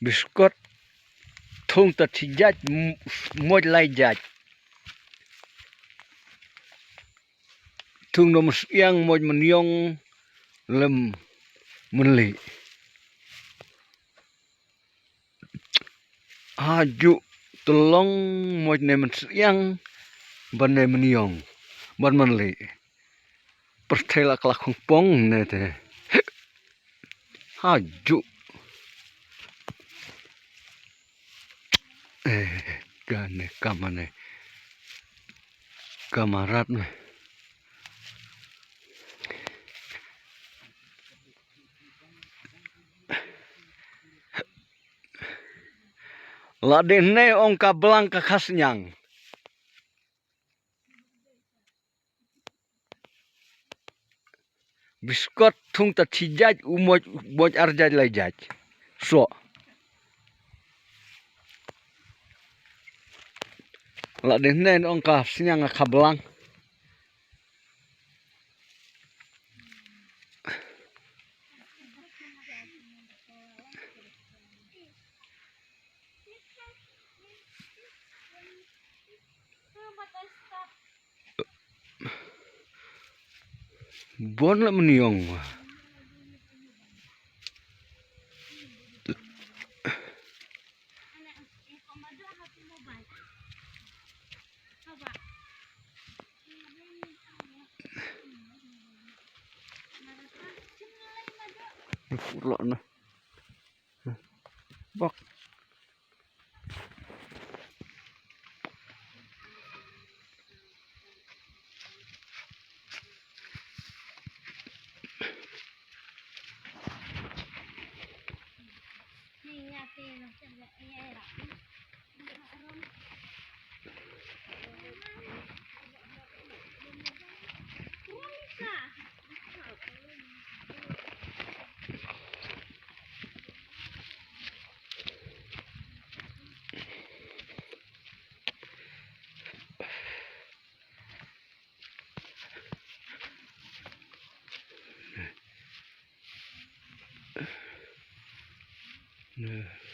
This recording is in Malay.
Biskot thung ta thijat moj lai jat. Thung nom siang moj menyong lem menli. Haju telong moj ne men siang ban ne menyong ban menli. Pertela kelakung pong ne te. Haju. Gane kamane. Kamarat ne. Ladene ong kablang kakasnyang. Biskot thung ta thijaj moj arjaj lai jaj. So. Ladene ong kakasnyang kablang. Bon la menyong. Pulak na. Bak. Yeah.